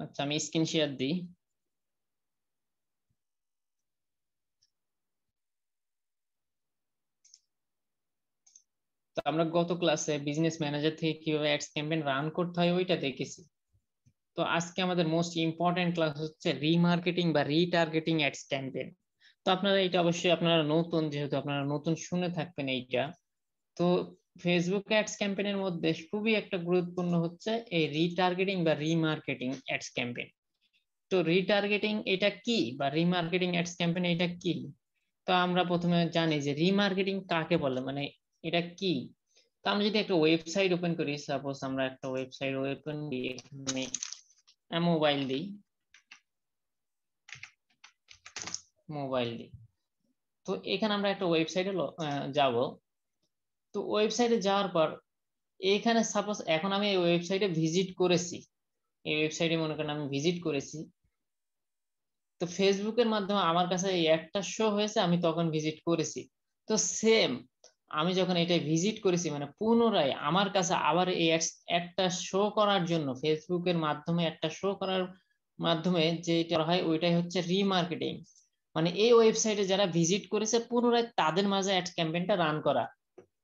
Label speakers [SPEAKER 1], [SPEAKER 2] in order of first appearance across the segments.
[SPEAKER 1] আচ্ছা, আমি screen share দিই। তো আমরা গত ক্লাসে বিজনেস ম্যানেজার থেকে কিভাবে অ্যাডস ক্যাম্পেইন রান করতে হয় ওইটা দেখেছি। তো আজকে আমাদের মোস্ট ইম্পর্টেন্ট ক্লাস হচ্ছে রিমার্কেটিং বা রিটার্গেটিং অ্যাডস ক্যাম্পেইন। তো আপনারা এটা অবশ্যই আপনারা নতুন, যেহেতু আপনারা নতুন শুনে থাকবেন এইটা। তো ফেসবুক অ্যাডস ক্যাম্পেইনের মধ্যে খুবই একটা গুরুত্বপূর্ণ হচ্ছে এই রিটার্গেটিং বা রিমার্কেটিং অ্যাডস ক্যাম্পেইন। তো রিটার্গেটিং এটা কি বা রিমার্কেটিং অ্যাডস ক্যাম্পেইন এটা কি? তো আমরা প্রথমে জানি যে রিমার্কেটিং কাকে বলে, মানে এটা কি। তো আমরা যদি একটা ওয়েবসাইট ওপেন করি, সাপোজ আমরা একটা ওয়েবসাইট ওপেন দিয়ে এখানে মোবাইল দিই, তো এখানে আমরা একটা ওয়েবসাইটে যাব। তো ওয়েবসাইটে যাওয়ার পর এখানে সাপোজ এখন আমি এই ওয়েবসাইটে ভিজিট করেছি, এই ওয়েবসাইটে মনে করেন আমি ভিজিট করেছি। তো ফেসবুকের মাধ্যমে আমার কাছে এই একটা শো হয়েছে, আমি তখন ভিজিট করেছি। তো সেম আমি যখন এটা ভিজিট করেছি, মানে পুনরায় আমার কাছে আবার এই একটা শো করার জন্য, ফেসবুকের মাধ্যমে একটা শো করার মাধ্যমে যেটা হয় ওইটাই হচ্ছে রিমার্কেটিং। মানে এই ওয়েবসাইটে যারা ভিজিট করেছে পুনরায় তাদের মাঝে অ্যাড ক্যাম্পেইনটা রান করা,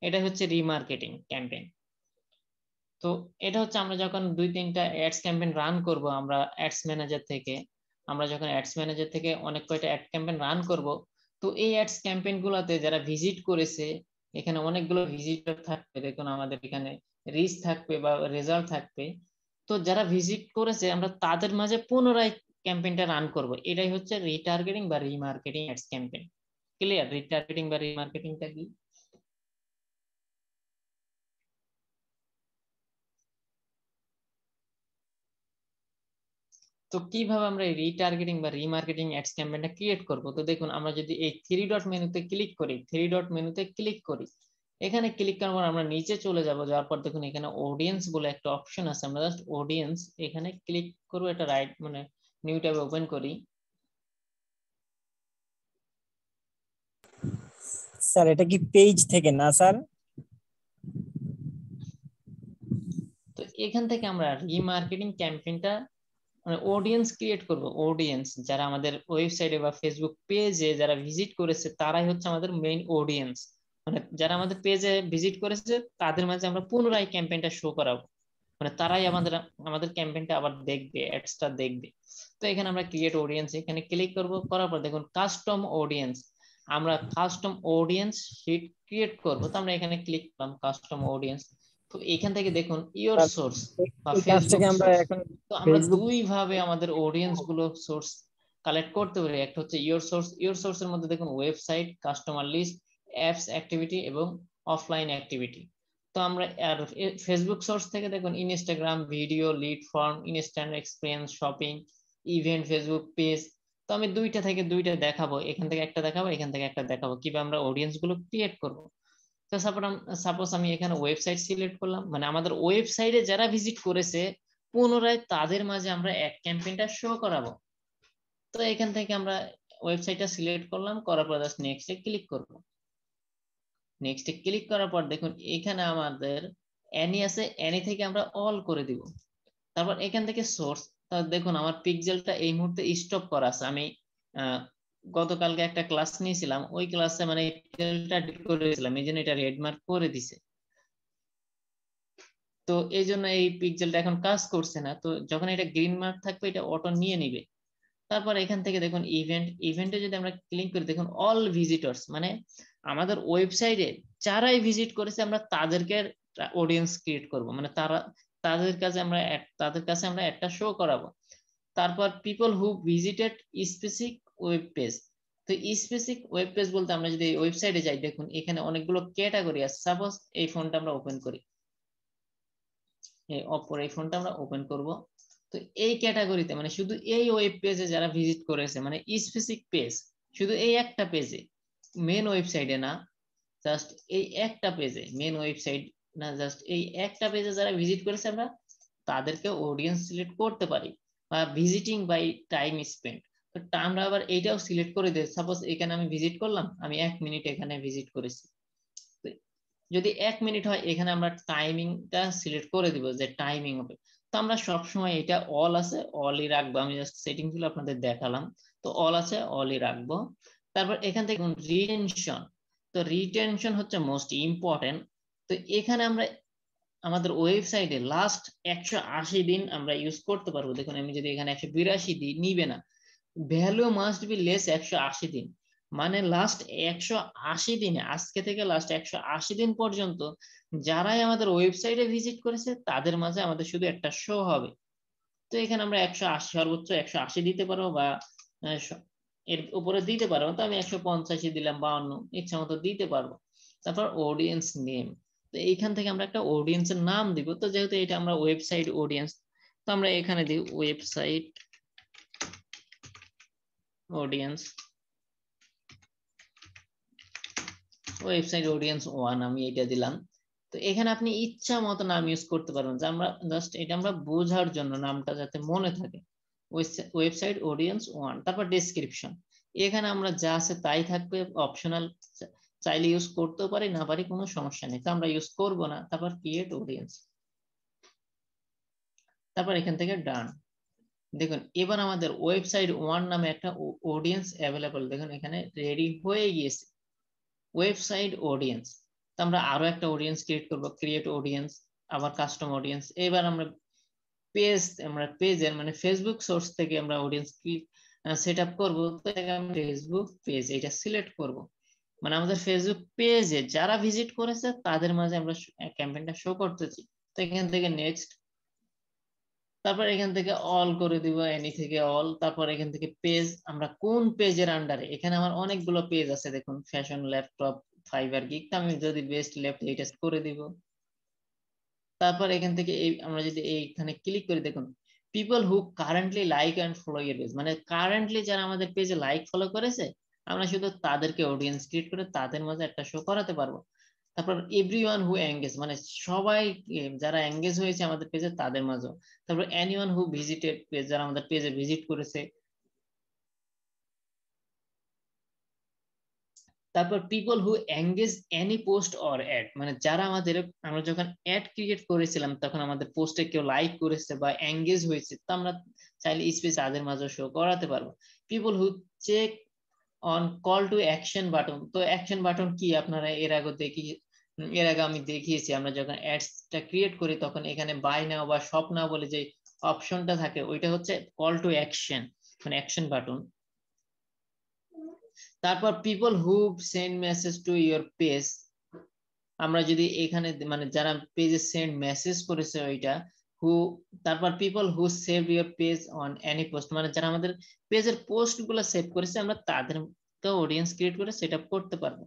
[SPEAKER 1] এটা হচ্ছে রিমার্কেটিং ক্যাম্পেইন। তো এটা হচ্ছে আমরা যখন 2-3টা অ্যাডস ক্যাম্পেইন রান করব আমরা অ্যাডস ম্যানেজার থেকে, আমরা যখন অ্যাডস ম্যানেজার থেকে অনেক কয়টা অ্যাড ক্যাম্পেইন রান করব, তো এই অ্যাডস ক্যাম্পেইন গুলাতে যারা ভিজিট করেছে, এখানে অনেকগুলো ভিজিটর থাকবে, দেখুন আমাদের এখানে রিচ থাকবে বা রেজাল্ট থাকবে। তো যারা ভিজিট করেছে আমরা তাদের মাঝে পুনরায় ক্যাম্পেইনটা রান করব, এটাই হচ্ছে রিটার্গেটিং বা remarketing ads campaign. Clear retargeting বা রিমার্কেটিংটা কি? তো কিভাবে আমরা এই রিটার্গেটিং বা রিমার্কেটিং অ্যাডস ক্যাম্পেইনটা ক্রিয়েট করব? তো দেখুন আমরা যদি এই থ্রি ডট মেনুতে ক্লিক করি, এখানে ক্লিক করার পর আমরা নিচে চলে যাব, যাওয়ার পর দেখুন এখানে অডিয়েন্স বলে একটা অপশন আছে, আমরা জাস্ট অডিয়েন্স এখানে ক্লিক করব, এটা রাইট মানে নিউ ট্যাবে ওপেন করি।
[SPEAKER 2] স্যার এটা কি পেজ থেকে না স্যার?
[SPEAKER 1] তো এখান থেকে আমরা রিমার্কেটিং ক্যাম্পেইনটা মানে অডিয়েন্স ক্রিয়েট করব, অডিয়েন্স যারা আমাদের ওয়েবসাইটে বা ফেসবুক পেজে যারা ভিজিট করেছে তারাই হচ্ছে আমাদের মেইন অডিয়েন্স। মানে যারা আমাদের পেজে ভিজিট করেছে তাদের মাঝে আমরা পুনরায় ক্যাম্পেইনটা শো করাবো, মানে তারাই আমাদের আমাদের ক্যাম্পেইনটা আবার দেখবে, অ্যাডসটা দেখবে। তো এখানে আমরা ক্রিয়েট অডিয়েন্স এখানে ক্লিক করব, করার পর দেখুন কাস্টম অডিয়েন্স, আমরা কাস্টম অডিয়েন্স শিট ক্রিয়েট করব। তো আমরা এখানে ক্লিক করলাম কাস্টম অডিয়েন্স। তো এখান থেকে দেখুন ইওর
[SPEAKER 2] স্যার,
[SPEAKER 1] সোর্স বা
[SPEAKER 2] এই
[SPEAKER 1] ফেসবুক
[SPEAKER 2] কাজটাকে আমরা
[SPEAKER 1] সোর্স।
[SPEAKER 2] এখন
[SPEAKER 1] তো আমরা
[SPEAKER 2] ফেসবুক।
[SPEAKER 1] দুই ভাবে আমাদের অডিয়েন্স গুলো সোর্স কালেক্ট করতে পারি। একটা হচ্ছে ইওর সোর্সের মধ্যে দেখুন website, customer list, apps activity এবং অফলাইন অ্যাক্টিভিটি। তো আমরা আর ফেসবুক সোর্স থেকে দেখুন Instagram video, lead form, instant experience, shopping, event, Facebook page. তো আমি দুইটা থেকে দুইটা দেখাবো, এখান থেকে একটা দেখাবো, এখান থেকে একটা দেখাবো, কিভাবে আমরা অডিয়েন্স গুলো ক্রিয়েট করব। তো সাপোজ আমি এখানে ওয়েবসাইট সিলেক্ট করলাম, মানে আমাদের ওয়েবসাইটে যারা ভিজিট করেছে পুনরায় তাদের মাঝে আমরা অ্যাড ক্যাম্পেইনটা শো করাবো। তো এখান থেকে আমরা ওয়েবসাইটটা সিলেক্ট করলাম, করার পর জাস্ট নেক্সটে ক্লিক করব। নেক্সটে ক্লিক করার পর দেখুন এখানে আমাদের অ্যানি আছে, অ্যানি থেকে আমরা অল করে দিব। তারপর এখান থেকে সোর্স, দেখুন আমার পিক্সেলটা এই মুহূর্তে স্টপ করা আছে। আমি গতকালকে একটা ক্লাস নিয়েছিলাম, ওই ক্লাসে মানে পিক্সেলটা ডিলিট করে দিয়েছিলাম, এই জন্য এটা রেড মার্ক করে দিছে। তো এই জন্য এই পিক্সেলটা এখন কাজ করছে না। তো যখন এটা গ্রিন মার্ক থাকবে এটা অটো নিয়ে নিবে। তারপর এখান থেকে দেখুন ইভেন্টে যদি আমরা ক্লিক করি দেখুন অল ভিজিটর্স, মানে আমাদের ওয়েবসাইটে যারাই ভিজিট করেছে আমরা তাদেরকে অডিয়েন্স ক্রিয়েট করব, মানে তাদের কাছে আমরা একটা শো করাবো। তারপর পিপল হু ভিজিটেড স্পেসিফিক ওয়েব পেজ। তো স্পেসিফিক ওয়েব পেজ বলতে আমরা যদি ওয়েবসাইটে যাই দেখুন এখানে অনেকগুলো ক্যাটাগরি আছে। সাপোজ এই ফোনটা আমরা ওপেন করি, এই অপর এই ফোনটা আমরা ওপেন করব। তো এই ক্যাটাগরিতে মানে শুধু এই ওয়েব পেজে যারা ভিজিট করেছে, মানে স্পেসিফিক পেজ, শুধু এই একটা পেজে, মেন ওয়েবসাইটে না, জাস্ট এই একটা পেজে, মেন ওয়েবসাইট না, জাস্ট এই একটা পেজে যারা ভিজিট করেছে আমরা তাদেরকে অডিয়েন্স সিলেক্ট করতে পারি, বা ভিজিটিং বাই টাইম স্পেন্ড। তো আমরা আবার এইটাও সিলেক্ট করে দিই। সাপোজ এখানে আমি ভিজিট করলাম, আমি 1 মিনিট এখানে ভিজিট করেছি। যদি 1 মিনিট হয় এখানে আমরা টাইমিংটা সিলেক্ট করে দিব যে টাইমিং হবে। তো আমরা সবসময় এটা অল আছে অলই রাখবো, আমি জাস্ট সেটিং গুলো আপনাদের দেখালাম। তো অল আছে অলই রাখবো। তারপর এখান থেকে রিটেনশন, তো রিটেনশন হচ্ছে মোস্ট ইম্পর্টেন্ট। তো এখানে আমরা আমাদের ওয়েবসাইটে লাস্ট 180 দিন আমরা ইউজ করতে পারবো। দেখুন আমি যদি এখানে 182 দিই নিবে না, ভ্যালু মাস্ট বি লেস 180 দিন, মানে লাস্ট 180 দিনে, আজকে থেকে লাস্ট 180 দিন পর্যন্ত যারাই আমাদের ওয়েবসাইটে ভিজিট করেছে তাদের মাঝে আমাদের শুধু একটা শো হবে। তো এখানে আমরা 180 সর্বোচ্চ 180 দিতে পারবো, বা এর উপরে দিতে পারবো। তো আমি 185 দিলাম, 52 ইচ্ছা মতো দিতে পারবো। তারপর অডিয়েন্স নেম, তো এইখান থেকে আমরা একটা অডিয়েন্সের নাম দিব। তো যেহেতু এটা আমরা ওয়েবসাইট অডিয়েন্স, তো আমরা এখানে দিই ওয়েবসাইট অডিয়েন্স, ওয়েবসাইট অডিয়েন্স 1 আমি এটা দিলাম। তো এখানে আপনি ইচ্ছা মতো নাম ইউজ করতে পারবেন, যে আমরা জাস্ট এটা আমরা বোঝার জন্য নামটা যাতে মনে থাকে, ওয়েবসাইট অডিয়েন্স 1। তারপর ডেসক্রিপশন, এখানে আমরা যা আছে তাই থাকবে, অপশনাল, চাইলে ইউজ করতেও পারি না পারি কোনো সমস্যা নেই, তো আমরা ইউজ করব না। তারপর ক্রিয়েট অডিয়েন্স, তারপর এখান থেকে ডান। দেখুন এবার আমাদের ওয়েবসাইট 1 নামে একটা অডিয়েন্স অ্যাভেলেবল, দেখুন এখানে রেডি হয়ে গিয়েছে ওয়েবসাইট অডিয়েন্স। তো আমরা আরো একটা অডিয়েন্স ক্রিয়েট করব, ক্রিয়েট অডিয়েন্স, আবার কাস্টম অডিয়েন্স। এবার আমরা পেজের মানে ফেসবুক সোর্স থেকে আমরা অডিয়েন্স সেট আপ করবো। তো ফেসবুক পেজ এটা সিলেক্ট করব, মানে আমাদের ফেসবুক পেজে যারা ভিজিট করেছে তাদের মাঝে আমরা ক্যাম্পেইনটা শো করতেছি। তো এখান থেকে নেক্সট, তারপর এখান থেকে অল করে দিব, এনি থেকে অল। তারপর এখান থেকে পেজ, আমরা কোন পেজের আন্ডারে, এখানে আমার অনেকগুলো পেজ আছে দেখুন, ফ্যাশন, ল্যাপটপ, ফাইবার গিগ, আমি যদি বেস্ট লেফট এইটা করে দিব। তারপর এখান থেকে এই আমরা যদি এইখানে ক্লিক করে দেখুন people who currently like and follow your page, মানে কারেন্টলি যারা আমাদের পেজে লাইক ফলো করেছে আমরা শুধু তাদেরকে অডিয়েন্স ক্রিয়েট করে তাদের মাঝে একটা শো করাতে পারবো। তারপর এভরিওয়ান হু এঙ্গেজ, মানে সবাই যারা এঙ্গেজ হয়েছে আমাদের পেজে তাদের মাঝেও। তারপর এনিওয়ান হু ভিজিটেড পেজ, যারা আমাদের পেজে ভিজিট করেছে। তারপর people who engage any post or ad, মানে যারা আমাদের, আমরা যখন অ্যাড ক্রিয়েট করেছিলাম তখন আমাদের পোস্টে কেউ লাইক করেছে বা এঙ্গেজ হয়েছে, তো আমরা চাইলে স্পেস তাদের মাঝে শো করাতে পারবো। People who check on call to action button, তো অ্যাকশন বাটন কি আপনারা এর আগে আমি দেখিয়েছি, আমরা যখন অ্যাডসটা ক্রিয়েট করি তখন এখানে বাই নাও বা শপ নাও বলে যে অপশনটা থাকে ওইটা হচ্ছে কল টু অ্যাকশন, মানে অ্যাকশন বাটন। তারপর people who send message to your page, আমরা যদি এখানে মানে যারা পেজে সেন্ড মেসেজ করেছে ওইটা হু। তারপর people who save your page on any post, মানে যারা আমাদের পেজের পোস্ট গুলো সেভ করেছে আমরা তাদের তো অডিয়েন্স ক্রিয়েট করে সেট আপ করতে পারবো।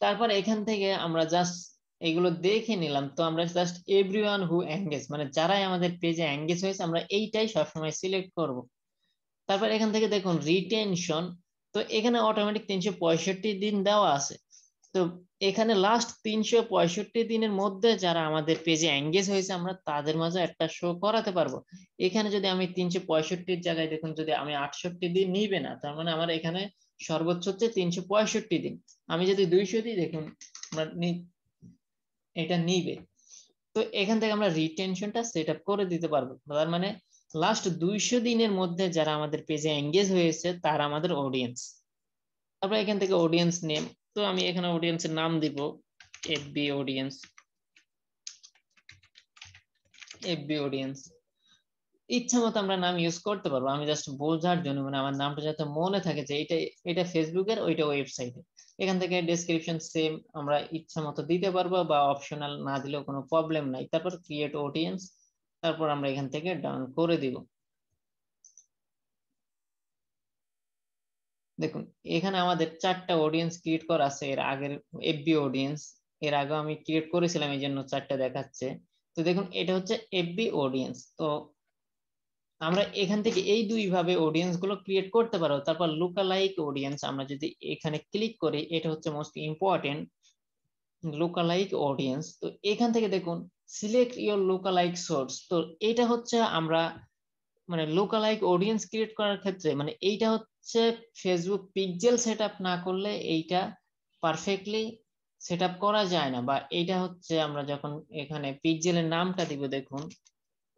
[SPEAKER 1] তারপর এখান থেকে আমরা জাস্ট এগুলো দেখে নিলাম। তো আমরা জাস্ট এভরিওয়ান হু এঙ্গেজ, মানে যারাই আমাদের পেজে এঙ্গেজ হয়েছে আমরা এইটাই সবসময় সিলেক্ট করব। তারপর এখান থেকে দেখুন রিটেনশন, তো এখানে অটোমেটিক 365 দিন দেওয়া আছে। তো এখানে লাস্ট 365 দিনের মধ্যে যারা আমাদের পেজে এঙ্গেজ হয়েছে আমরা তাদের মাঝে একটা শো করাতে পারবো। এখানে যদি আমি 365 জায়গায় দেখুন যদি আমি 68 দিন নিবে না, তার মানে আমার এখানে সর্বোচ্চ হচ্ছে 365 দিন। আমি যদি 200 দিই দেখুন আমরা এটা নিবে। তো এখান থেকে আমরা রিটেনশনটা সেট আপ করে দিতে পারবো, তার মানে লাস্ট 200 দিনের মধ্যে যারা আমাদের পেজে এঙ্গেজ হয়েছে তারা আমাদের অডিয়েন্স। তারপর এখান থেকে অডিয়েন্স নেম, তো আমি এখানে অডিয়েন্সের নাম দিব এফবি অডিয়েন্স, এফবি অডিয়েন্স। ইচ্ছা মতো আমরা নাম ইউজ করতে পারবো, আমি জাস্ট বোঝার জন্য, মানে আমার নামটা যাতে মনে থাকে যে এটা ফেসবুকের ওইটা ওয়েবসাইটে। এখান থেকে ডেসক্রিপশন সেম আমরা ইচ্ছা মতো দিতে পারবো, বা অপশনাল না দিলেও কোনো প্রবলেম নাই। তারপর ক্রিয়েট অডিয়েন্স, তারপর আমরা এখান থেকে ডান করে দিব। দেখুন এখানে আমাদের 4টা অডিয়েন্স ক্রিয়েট করা আছে, এর আগের এফবি অডিয়েন্স এর আগে আমি ক্রিয়েট করেছিলাম এই জন্য 4টা দেখাচ্ছে। তো দেখুন এটা হচ্ছে এফবি অডিয়েন্স। তো আমরা এখান থেকে এই দুই ভাবে অডিয়েন্স গুলো ক্রিয়েট করতে পারবো। তারপর লুকালাইক অডিয়েন্স, আমরা যদি এখানে ক্লিক করি এটা হচ্ছে মোস্ট ইম্পর্টেন্ট লুকালাইক অডিয়েন্স। তো এখান থেকে দেখুন সিলেক্ট ইওর লুকালাইক সোর্স, তো এটা হচ্ছে আমরা মানে লুকালাইক অডিয়েন্স ক্রিয়েট করার ক্ষেত্রে মানে এইটা হচ্ছে ফেসবুক পিক্সেল সেট আপ না করলে এইটা পারফেক্টলি সেটআপ করা যায় না, বা এটা হচ্ছে আমরা যখন এখানে পিক্সেলের নামটা দিব, দেখুন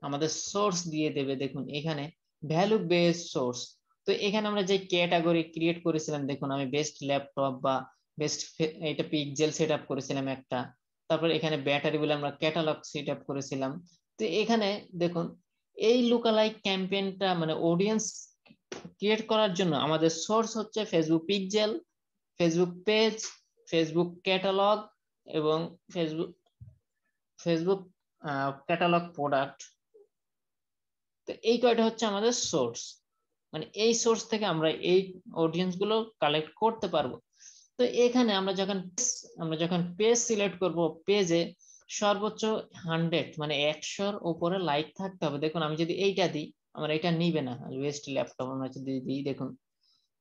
[SPEAKER 1] আমাদের সোর্স দিয়ে দেবে, দেখুন এখানে ভ্যালু বেস সোর্স। তো এখানে আমরা যে ক্যাটাগরি ক্রিয়েট করেছিলাম, দেখুন আমি বেস্ট ল্যাপটপ বা বেস্ট, এটা পিক্সেল সেটআপ করেছিলাম একটা। তারপর এখানে ব্যাটারি বলে আমরা ক্যাটালগ সেটআপ করেছিলাম। তো এখানে দেখুন এই লুকালাইক ক্যাম্পেইনটা মানে অডিয়েন্স ক্রিয়েট করার জন্য আমাদের সোর্স হচ্ছে Facebook pixel, Facebook page, Facebook catalogue এবং ফেসবুক ফেসবুক ক্যাটালগ প্রোডাক্ট। তো এই কয়টা হচ্ছে আমাদের সোর্স, মানে এই সোর্স থেকে আমরা এই অডিয়েন্স গুলো কালেক্ট করতে পারবো। তো এখানে আমরা যখন পেজ সিলেক্ট করব, পেজে সর্বোচ্চ 100 মানে 100-র উপরে লাইক থাকতে হবে। দেখুন আমি যদি এইটা দিই, আমার এটা নিবে না, ওয়েস্ট ল্যাপটপ আমরা যদি দিই, দেখুন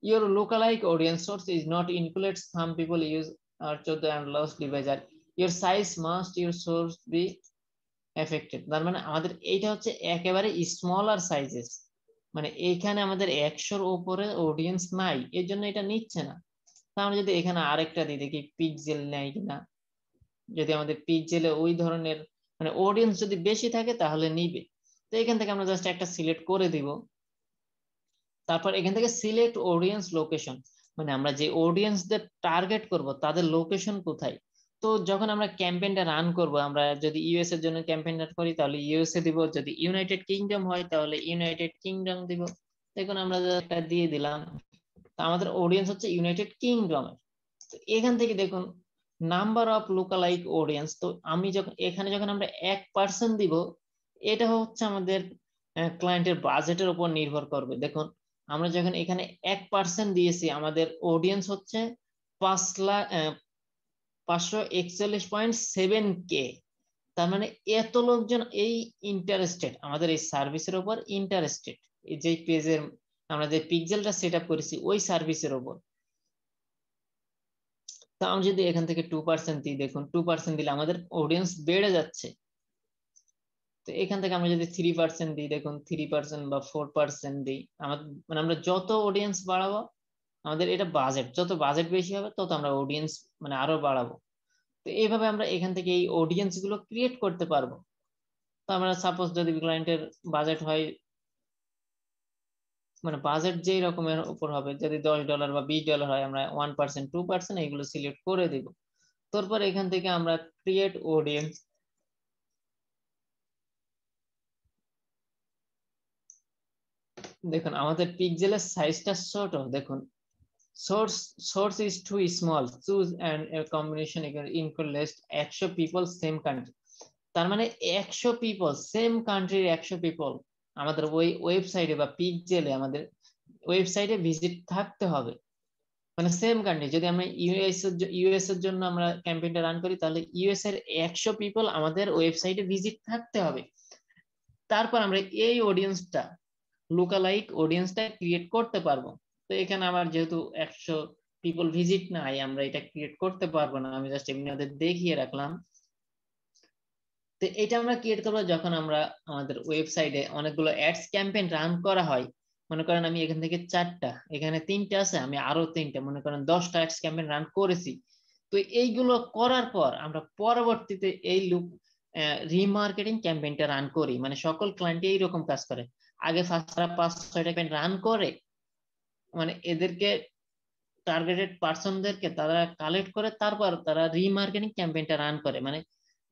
[SPEAKER 1] your lookalike audience source is not includes some people use R14 and lost device, your size must your source be affected. তার মানে আমাদের এইটা হচ্ছে একেবারে স্মলার সাইজেস, মানে এইখানে আমাদের 100-র উপরে অডিয়েন্স নাই, এর জন্য এটা নিচ্ছে না। তাহলে যদি এখানে আরেকটা দিই, দেখি পিক্সেল নেয় কিনা। যদি আমাদের পিক্সেলে ওই ধরনের মানে অডিয়েন্স যদি বেশি থাকে তাহলে নিবে। তো এখান থেকে আমরা জাস্ট একটা সিলেক্ট করে দিব। তারপর এখান থেকে সিলেক্ট অডিয়েন্স লোকেশন, মানে আমরা যে অডিয়েন্সদের টার্গেট করব তাদের লোকেশন কোথায়। তো যখন আমরা ক্যাম্পেইনটা রান করব, আমরা যদি ইউএস এর জন্য ক্যাম্পেইন রান করি তাহলে ইউএসএ দিব, যদি ইউনাইটেড কিংডম হয় তাহলে ইউনাইটেড কিংডম দিব। দেখুন আমরা একটা দিয়ে দিলাম, তো আমাদের অডিয়েন্স হচ্ছে ইউনাইটেড কিংডমের। তো এখান থেকে দেখুন নাম্বার অফ লুকালাইক অডিয়েন্স, তো আমি যখন আমরা 1% দিব, এটা হচ্ছে আমাদের ক্লায়েন্টের বাজেটের উপর নির্ভর করবে। দেখুন আমরা যখন এখানে 1% দিয়েছি, আমাদের অডিয়েন্স হচ্ছে 541.7 K। তার মানে এত লোকজন এই ইন্টারেস্টেড, আমাদের এই সার্ভিসের উপর ইন্টারেস্টেড, এই যে পেজের আমরা যে পিক্সেলটা সেট আপ করেছি ওই সার্ভিসের উপর। তো আমি যদি এখান থেকে 2% দিই, দেখুন 2% দিলে আমাদের অডিয়েন্স বেড়ে যাচ্ছে। তো এখান থেকে আমরা যদি 3% দিই, দেখুন 3% বা 4% দিই, আমাদের মানে আমরা যত অডিয়েন্স বাড়াবো, আমাদের এটা বাজেট, যত বাজেট বেশি হবে তত আমরা অডিয়েন্স মানে আরো বাড়াবো। তো এইভাবে আমরা এখান থেকে এই অডিয়েন্স গুলো ক্রিয়েট করতে পারবো। তো আমরা সাপোজ যদি ক্লায়েন্টের বাজেট হয়, মানে বাজেট যেই রকমের উপর হবে, যদি $10 বা $20 হয়, আমরা 1% 2% এইগুলো সিলেক্ট করে দিব। তারপর এখান থেকে আমরা ক্রিয়েট অডিয়েন্স, দেখুন আমাদের পিক্সেলের সাইজটা ছোট, দেখুন source is too small, choose and a combination include list 100 people same country। তার মানে 100 পিপল সেম কান্ট্রির 100 পিপল আমাদের ওই ওয়েবসাইটে বা পিক্সেলে আমাদের ওয়েবসাইটে ভিজিট থাকতে হবে, মানে সেম কান্ট্রি। যদি আমরা ইউএস এর জন্য আমরা ক্যাম্পেইনটা রান করি, তাহলে ইউএস এর 100 পিপল আমাদের ওয়েবসাইটে ভিজিট থাকতে হবে। তারপর আমরা এই অডিয়েন্সটা লুকালাইক অডিয়েন্সটা ক্রিয়েট করতে পারবো। তো এখানে আমার যেহেতু 100 পিপল ভিজিট নাই, আমরা এটা ক্রিয়েট করতে পারবো না, আমি জাস্ট এমনি ওদের দেখিয়ে রাখলাম। তো এটা আমরা ক্রিয়েট করবো যখন আমরা আমাদের ওয়েবসাইটে অনেকগুলো অ্যাডস ক্যাম্পেইন রান করা হয়। মনে করেন আমি এখান থেকে 4টা, এখানে 3টে আছে, আমি আরো 3টে, মনে করেন 10টা অ্যাডস ক্যাম্পেইন রান করেছি। তো এইগুলো করার পর আমরা পরবর্তীতে এই রিমার্কেটিং ক্যাম্পেইনটা রান করি, মানে সকল ক্লায়েন্ট এইরকম কাজ করে। আগে ফার্স্ট 5-6টা ক্যাম্পেইন রান করে, মানে এদেরকে টার্গেটেড পার্সনদেরকে তারা কালেক্ট করে, তারপর তারা রিমার্কেটিং ক্যাম্পেইনটা রান করে, মানে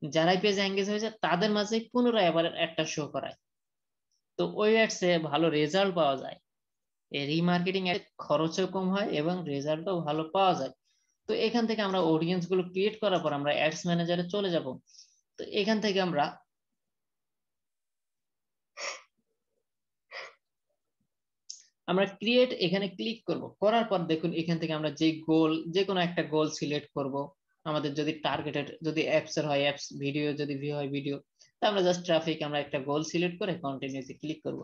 [SPEAKER 1] যারাই পেজে এঙ্গেজ হয়েছে তাদের মাঝে পুনরায় আবার একটা শো করায়। তো ওই অ্যাডসে ভালো রেজাল্ট পাওয়া যায়, এই রিমার্কেটিং এর খরচও কম হয় এবং রেজাল্টও ভালো পাওয়া যায়। তো এখান থেকে আমরা অডিয়েন্স গুলো ক্রিয়েট করার পর আমরা অ্যাডস ম্যানেজারে চলে যাব। তো এখান থেকে আমরা ক্রিয়েট এখানে ক্লিক করব, করার পর দেখুন এখান থেকে আমরা যে কোনো একটা গোল সিলেক্ট করব। আমাদের যদি টার্গেটেড যদি অ্যাপস এর হয় অ্যাপস, ভিডিও যদি ভিউ হয় ভিডিও, তো আমরা জাস্ট ট্রাফিক আমরা একটা গোল সিলেক্ট করে কন্টিনিউতে ক্লিক করব।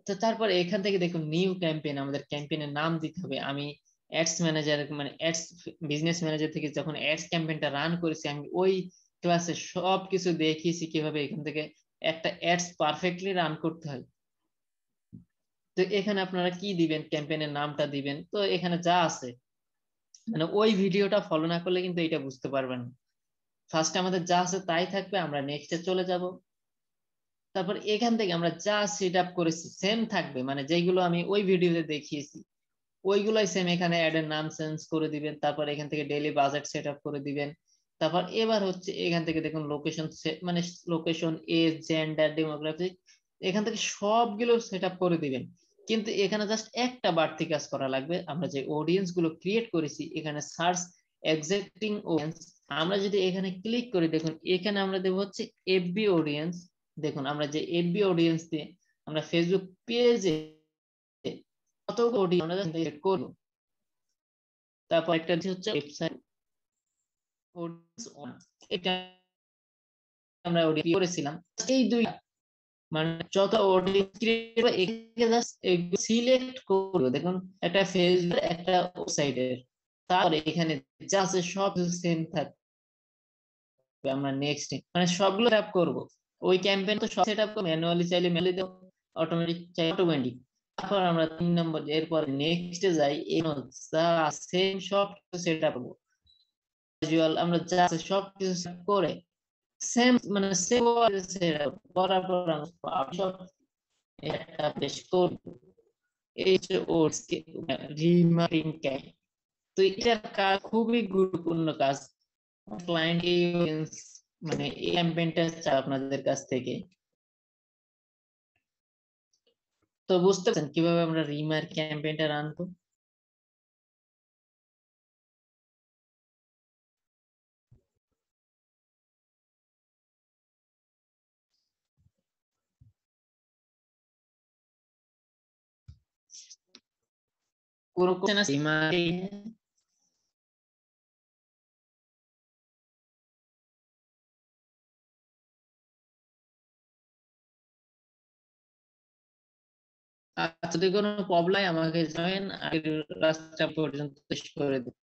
[SPEAKER 1] তো তারপর এখান থেকে দেখুন নিউ ক্যাম্পেইন, আমাদের ক্যাম্পেইনের নাম দিতে হবে। আমি অ্যাডস ম্যানেজার মানে অ্যাডস বিজনেস ম্যানেজার থেকে যখন অ্যাডস ক্যাম্পেইনটা রান করেছি, আমি ওই ক্লাসে সব কিছু দেখিয়েছি কিভাবে এখান থেকে একটা অ্যাডস পারফেক্টলি রান করতে হয়। তো এখানে আপনারা কি দিবেন, ক্যাম্পেইনের নামটা দিবেন। তো এখানে যা আছে মানে ওই ভিডিওটা ফলো না করলে কিন্তু এটা বুঝতে পারবেন না। ফার্স্টে আমাদের যা আছে তাই থাকবে, আমরা নেক্সটে চলে যাব। তারপর এখান থেকে আমরা যা সেট আপ করেছি সেম থাকবে, মানে যেগুলো আমি ওই ভিডিওতে দেখিয়েছি ওইগুলাই সেম। এখানে অ্যাড এর নাম চেঞ্জ করে দিবেন, তারপর এখান থেকে ডেইলি বাজেট সেট আপ করে দিবেন। তারপর এবার হচ্ছে এখান থেকে দেখুন লোকেশন, মানে লোকেশন, এজ, জেন্ডার, ডেমোগ্রাফিক, এখান থেকে সবগুলো সেট আপ করে দিবেন। কিন্তু এখানে জাস্ট একটা বাড়তি কাজ করা লাগবে, আমরা যে অডিয়েন্স গুলো ক্রিয়েট করেছি এখানে সার্চ এক্সিস্টিং অডিয়েন্স, আমরা যদি এখানে ক্লিক করি দেখুন এখানে আমরা দেবো হচ্ছে এফবি অডিয়েন্স। দেখুন আমরা যে এফবি অডিয়েন্স দিয়ে আমরা ফেসবুক পেজে কতগুলো অডিয়েন্স আমরা ক্রিয়েট করব। তারপর একটা হচ্ছে ওয়েবসাইট অডিয়েন্স ওয়ান, এটা আমরা অডিয়েন্স করেছিলাম। এই দুই মানে যত অডিয়েন্স ক্রিয়েট হবে এটাকে জাস্ট সিলেক্ট করব। দেখুন একটা ফেসবুক একটা ওয়েবসাইটের, তারপরে এখানে যা আছে সব সেম থাকবে। আমরা নেক্সট মানে সবগুলো ট্যাপ করব। ওই ক্যাম্পেইন তো সব সেটআপ করে ম্যানুয়ালি চাইলে ম্যানুয়ালি দাও, অটোমেটিক চাইলে অটোমেটিক। তারপর আমরা 3 নম্বর এরপর নেক্সটে যাই, এই যা সেম সব সেটআপ করব। ক্যাজুয়াল আমরা যা আছে সব কিছু সেট করে সেম মানে সেম সেটআপ করার পর আমরা সব একটা পেশ করব। এই যে ওটস রিমার্কেটিং ক্যাম্পেইন, তো এটা কাজ খুবই গুরুত্বপূর্ণ কাজ। ক্লায়েন্ট মানে এই ক্যাম্পেইনটা চাই আপনাদের কাছ থেকে। তো বুঝতে পারছেন কিভাবে আমরা রিমার্ক ক্যাম্পেইনটা রান করব। কোনো কোশ্চেন আছে রিমার্কেটিং? আচ্ছা যদি কোনো প্রবলেম আমাকে জানাবেন, আর রাস্তা পর্যন্ত শেষ করে দিন।